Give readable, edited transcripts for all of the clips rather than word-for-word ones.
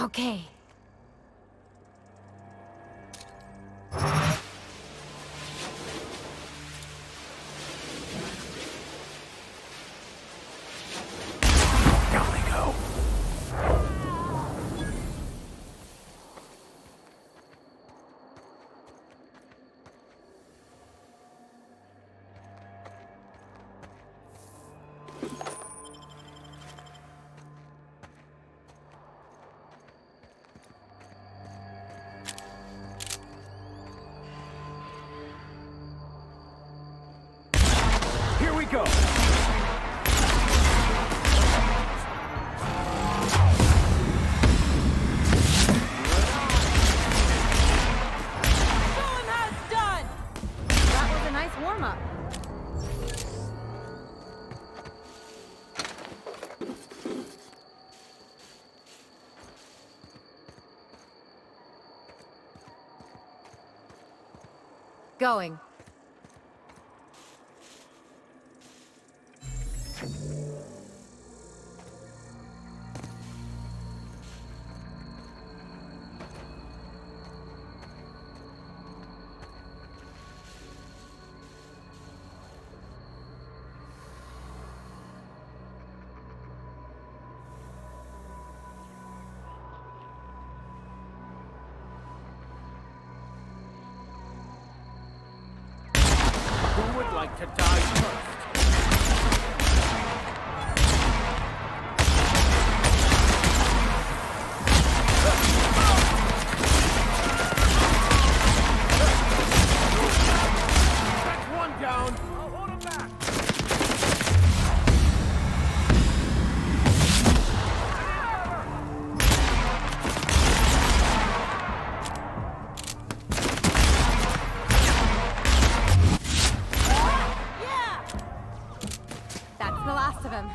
Okay. Down they go. Here we go. That was a nice warm-up. Going. Who would like to die first? That's one down. I'll hold him back. That's the last of him.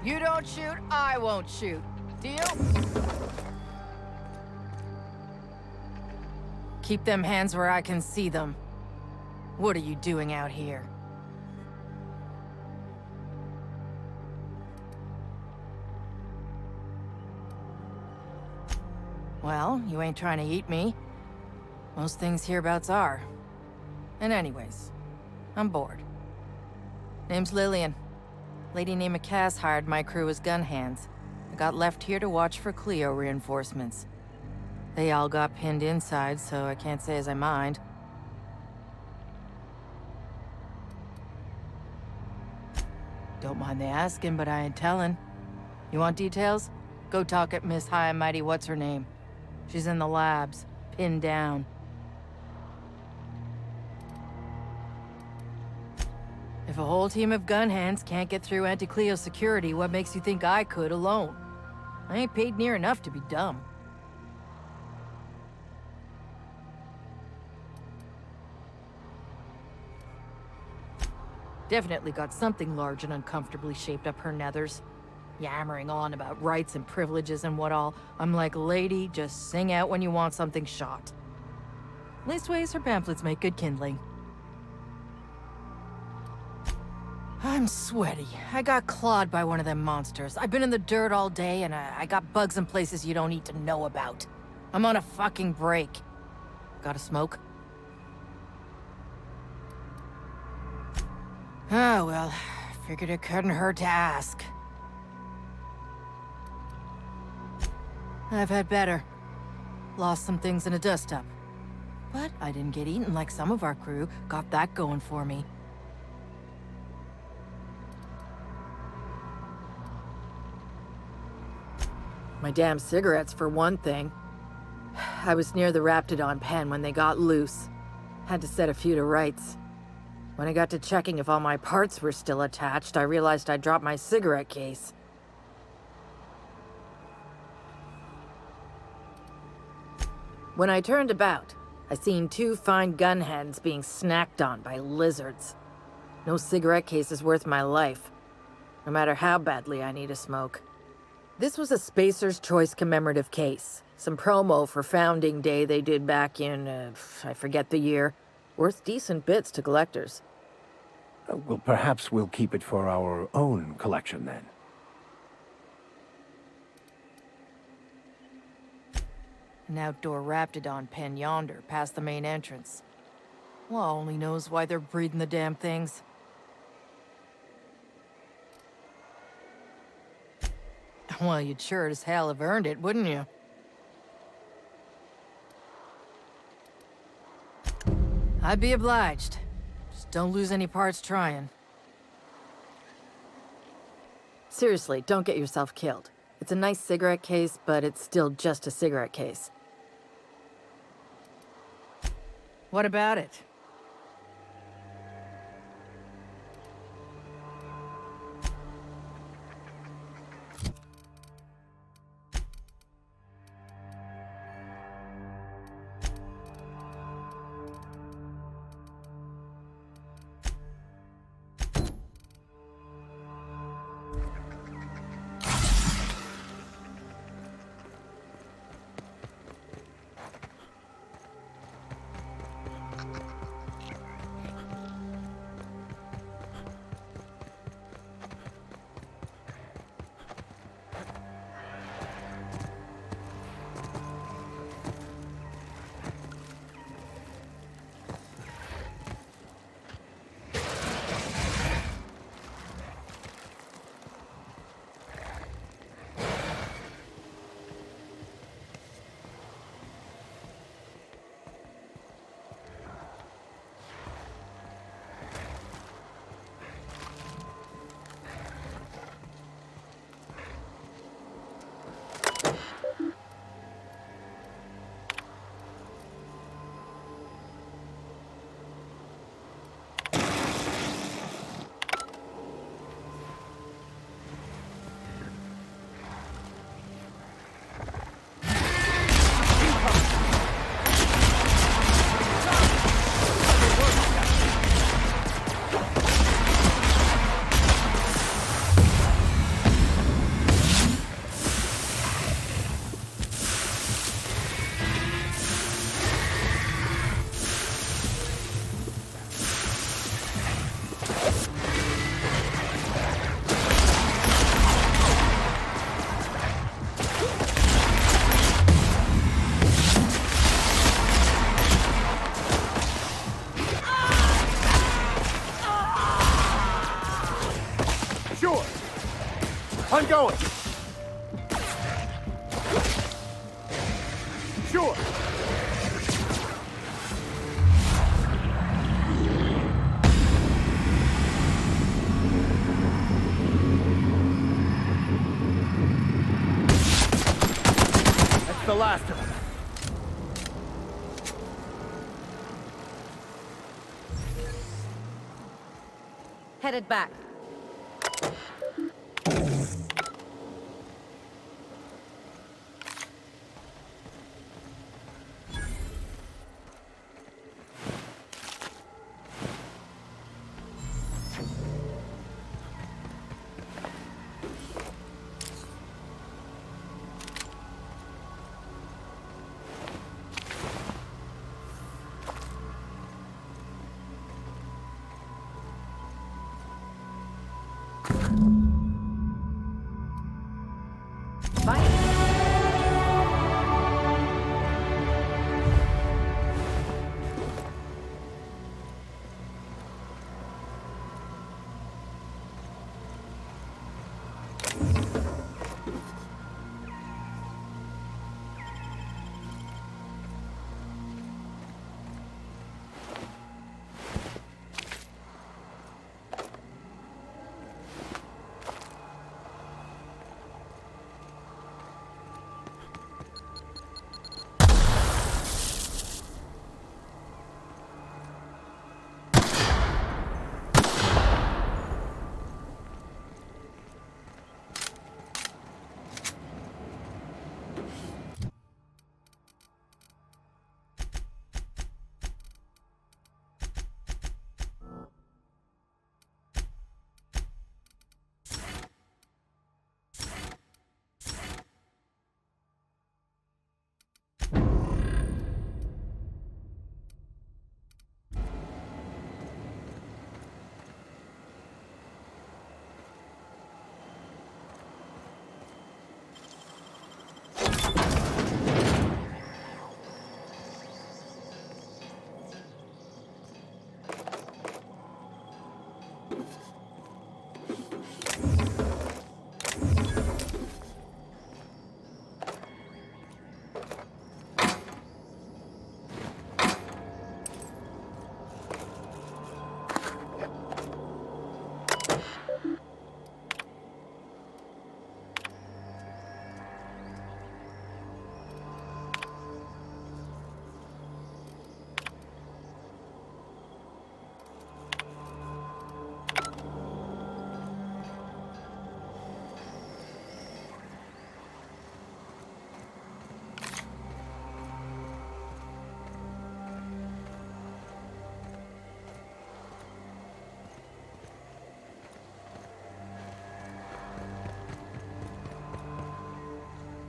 You don't shoot, I won't shoot. Deal? Keep them hands where I can see them. What are you doing out here? Well, you ain't trying to eat me. Most things hereabouts are. And anyways, I'm bored. Name's Lillian. Lady named Cass hired my crew as gun hands. I got left here to watch for Cleo reinforcements. They all got pinned inside, so I can't say as I mind. Don't mind the asking, but I ain't telling. You want details? Go talk at Miss High and Mighty What's-Her-Name. She's in the labs, pinned down. If a whole team of gun hands can't get through anti-Cleo security, what makes you think I could alone? I ain't paid near enough to be dumb. Definitely got something large and uncomfortably shaped up her nethers. Yammering on about rights and privileges and what all. I'm like, lady, just sing out when you want something shot. Leastways, her pamphlets make good kindling. I'm sweaty. I got clawed by one of them monsters. I've been in the dirt all day, and I got bugs in places you don't need to know about. I'm on a fucking break. Got a smoke? Oh, well, figured it couldn't hurt to ask. I've had better. Lost some things in a dust-up. But I didn't get eaten like some of our crew. Got that going for me. My damn cigarettes, for one thing. I was near the Raptidon pen when they got loose. Had to set a few to rights. When I got to checking if all my parts were still attached, I realized I'd dropped my cigarette case. When I turned about, I seen 2 fine gun hands being snacked on by lizards. No cigarette case is worth my life, no matter how badly I need a smoke. This was a Spacer's Choice commemorative case. Some promo for Founding Day they did back in, I forget the year. Worth decent bits to collectors. Well, perhaps we'll keep it for our own collection, then. An outdoor Raptidon pen yonder, past the main entrance. Well, only knows why they're breeding the damn things. Well, you'd sure as hell have earned it, wouldn't you? I'd be obliged. Just don't lose any parts trying. Seriously, don't get yourself killed. It's a nice cigarette case, but it's still just a cigarette case. What about it? I'm going. Sure. That's the last of them. Headed back.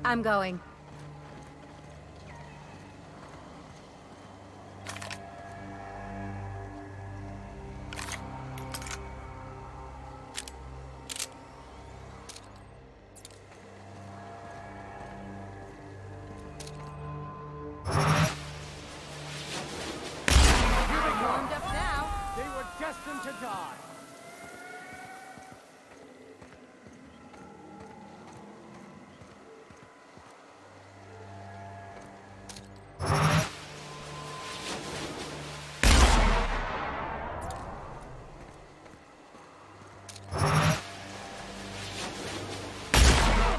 I'm going. Warmed up now. They were destined to die.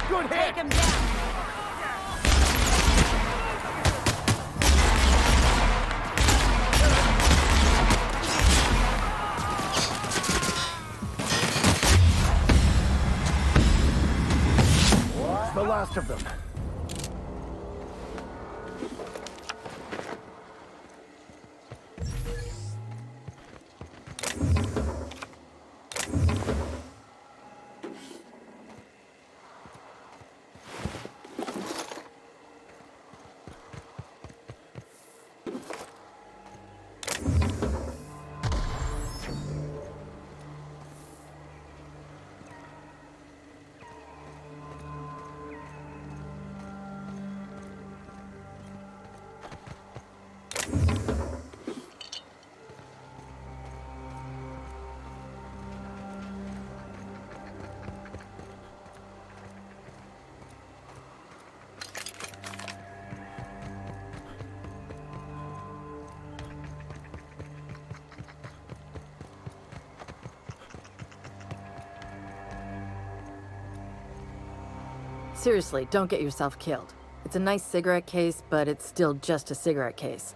Good hit! Take him down. It's the last of them. Seriously, don't get yourself killed. It's a nice cigarette case, but it's still just a cigarette case.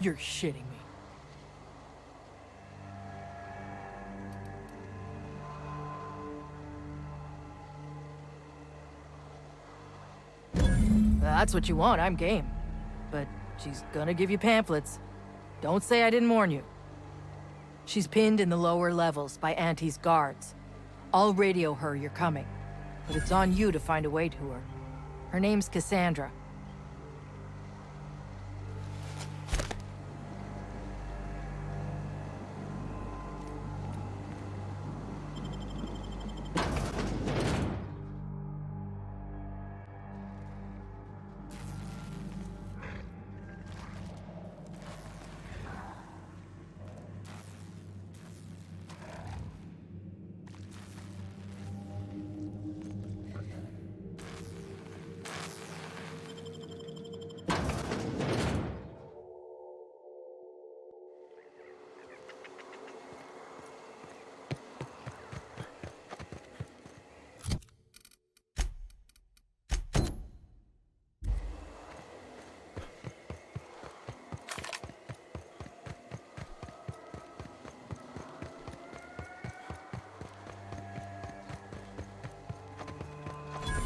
You're shitting me. That's what you want, I'm game. But she's gonna give you pamphlets. Don't say I didn't warn you. She's pinned in the lower levels by Auntie's guards. I'll radio her you're coming, but it's on you to find a way to her. Her name's Cassandra.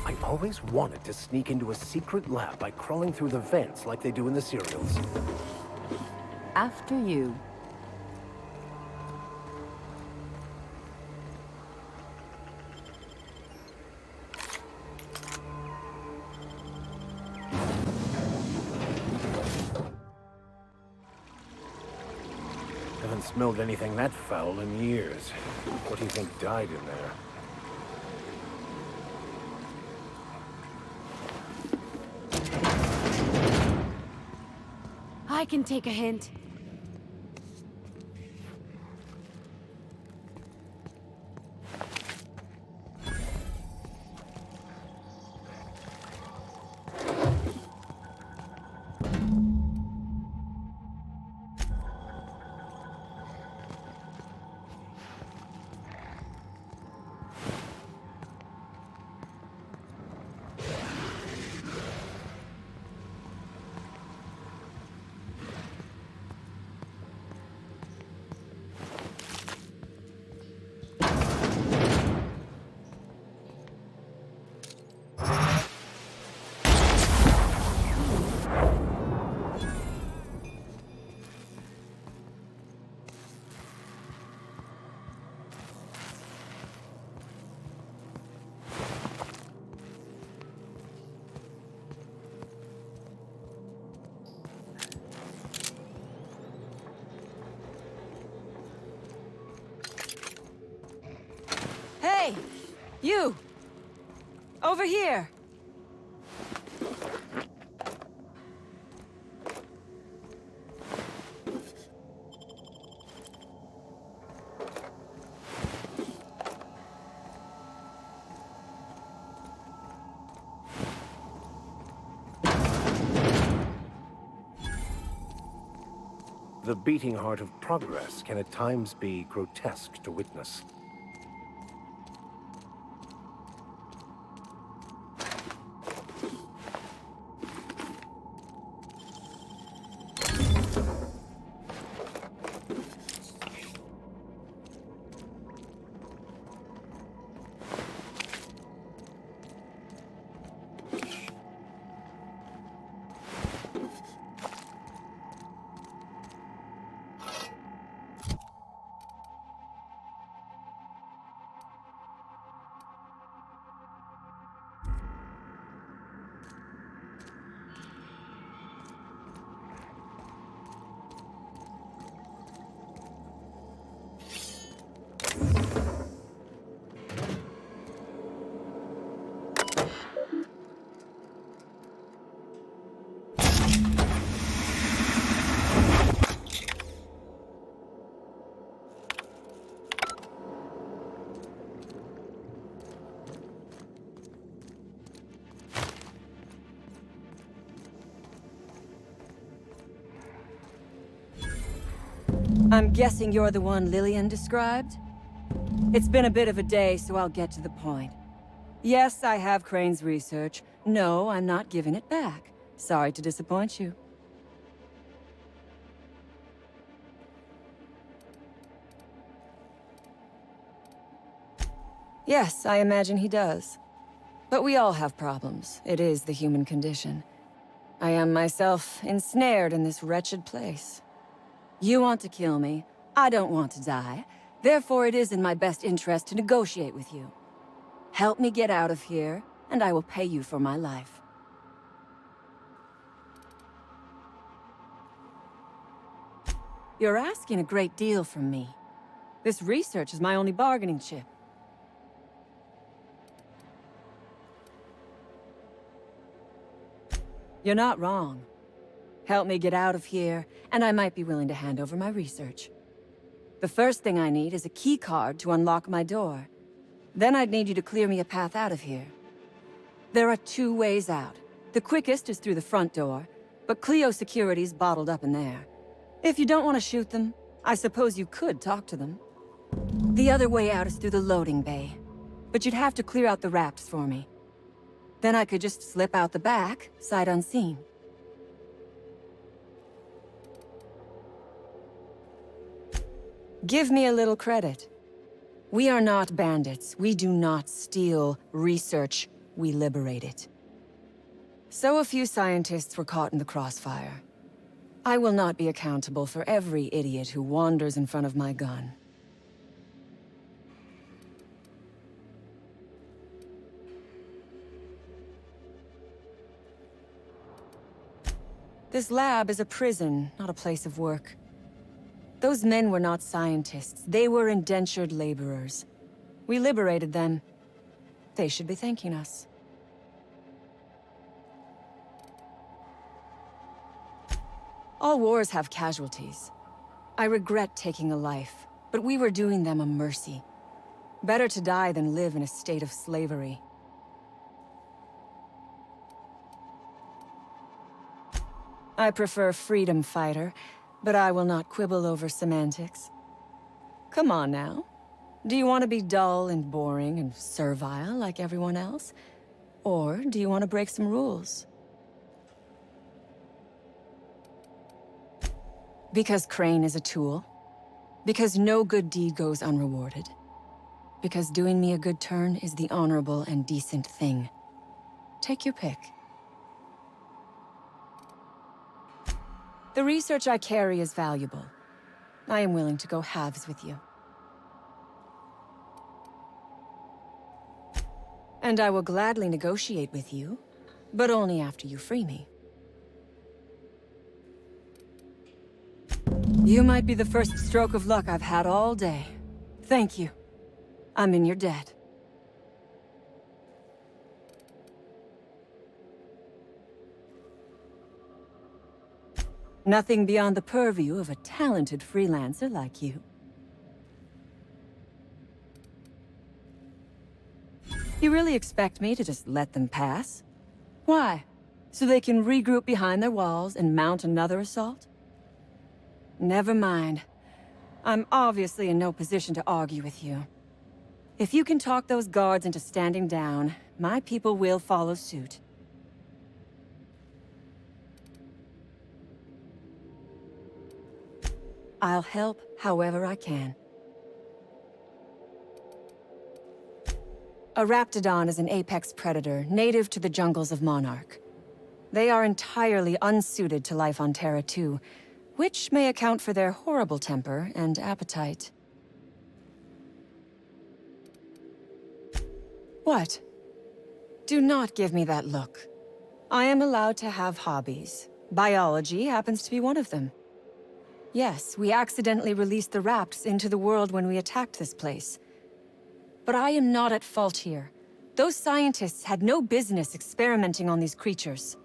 I always wanted to sneak into a secret lab by crawling through the vents like they do in the serials. After you. Haven't smelled anything that foul in years. What do you think died in there? I can take a hint. You! Over here! The beating heart of progress can at times be grotesque to witness. I'm guessing you're the one Lillian described? It's been a bit of a day, so I'll get to the point. Yes, I have Crane's research. No, I'm not giving it back. Sorry to disappoint you. Yes, I imagine he does. But we all have problems. It is the human condition. I am myself ensnared in this wretched place. You want to kill me. I don't want to die. Therefore, it is in my best interest to negotiate with you. Help me get out of here, and I will pay you for my life. You're asking a great deal from me. This research is my only bargaining chip. You're not wrong. Help me get out of here, and I might be willing to hand over my research. The first thing I need is a key card to unlock my door. Then I'd need you to clear me a path out of here. There are 2 ways out. The quickest is through the front door, but Clio security's bottled up in there. If you don't want to shoot them, I suppose you could talk to them. The other way out is through the loading bay, but you'd have to clear out the wraps for me. Then I could just slip out the back, sight unseen. Give me a little credit. We are not bandits. We do not steal research. We liberate it. So a few scientists were caught in the crossfire. I will not be accountable for every idiot who wanders in front of my gun. This lab is a prison, not a place of work. Those men were not scientists. They were indentured laborers. We liberated them. They should be thanking us. All wars have casualties. I regret taking a life, but we were doing them a mercy. Better to die than live in a state of slavery. I prefer freedom fighter, but I will not quibble over semantics. Come on now. Do you want to be dull and boring and servile like everyone else? Or do you want to break some rules? Because Crane is a tool. Because no good deed goes unrewarded. Because doing me a good turn is the honorable and decent thing. Take your pick. The research I carry is valuable. I am willing to go halves with you. And I will gladly negotiate with you, but only after you free me. You might be the first stroke of luck I've had all day. Thank you. I'm in your debt. Nothing beyond the purview of a talented freelancer like you. You really expect me to just let them pass? Why? So they can regroup behind their walls and mount another assault? Never mind. I'm obviously in no position to argue with you. If you can talk those guards into standing down, my people will follow suit. I'll help however I can. A Raptidon is an apex predator, native to the jungles of Monarch. They are entirely unsuited to life on Terra 2, which may account for their horrible temper and appetite. What? Do not give me that look. I am allowed to have hobbies. Biology happens to be one of them. Yes, we accidentally released the Rapts into the world when we attacked this place. But I am not at fault here. Those scientists had no business experimenting on these creatures.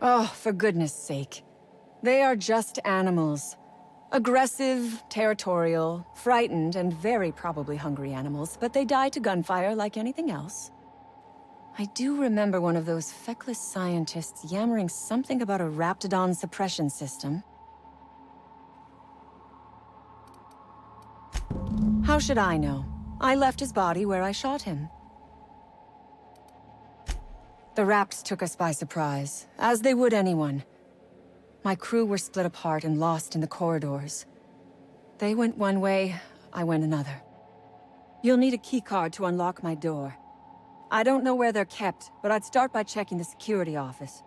Oh, for goodness sake. They are just animals. Aggressive, territorial, frightened, and very probably hungry animals, but they die to gunfire like anything else. I do remember one of those feckless scientists yammering something about a Raptidon suppression system. How should I know? I left his body where I shot him. The Raps took us by surprise, as they would anyone. My crew were split apart and lost in the corridors. They went one way, I went another. You'll need a keycard to unlock my door. I don't know where they're kept, but I'd start by checking the security office.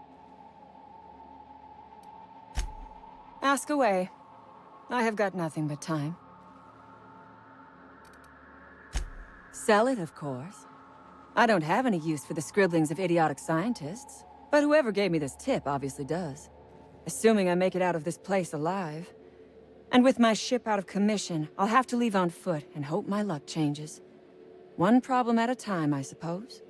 Ask away. I have got nothing but time. Sell it, of course. I don't have any use for the scribblings of idiotic scientists, but whoever gave me this tip obviously does. Assuming I make it out of this place alive. And with my ship out of commission, I'll have to leave on foot and hope my luck changes. One problem at a time, I suppose.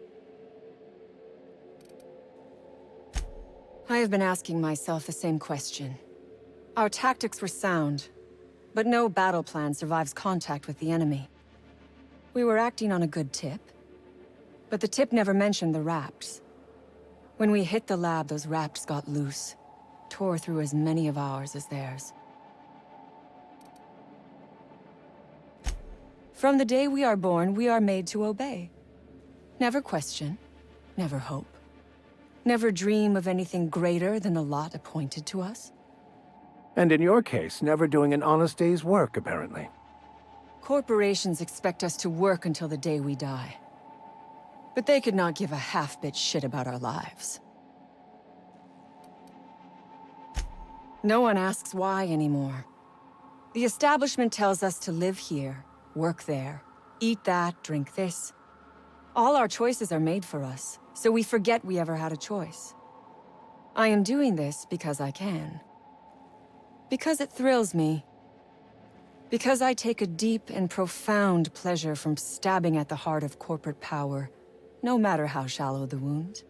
I have been asking myself the same question. Our tactics were sound, but no battle plan survives contact with the enemy. We were acting on a good tip, but the tip never mentioned the Raps. When we hit the lab, those Raps got loose, tore through as many of ours as theirs. From the day we are born, we are made to obey. Never question, never hope. Never dream of anything greater than the lot appointed to us. And in your case, never doing an honest day's work, apparently. Corporations expect us to work until the day we die. But they could not give a half-bit shit about our lives. No one asks why anymore. The establishment tells us to live here, work there, eat that, drink this. All our choices are made for us, so we forget we ever had a choice. I am doing this because I can. Because it thrills me. Because I take a deep and profound pleasure from stabbing at the heart of corporate power, no matter how shallow the wound.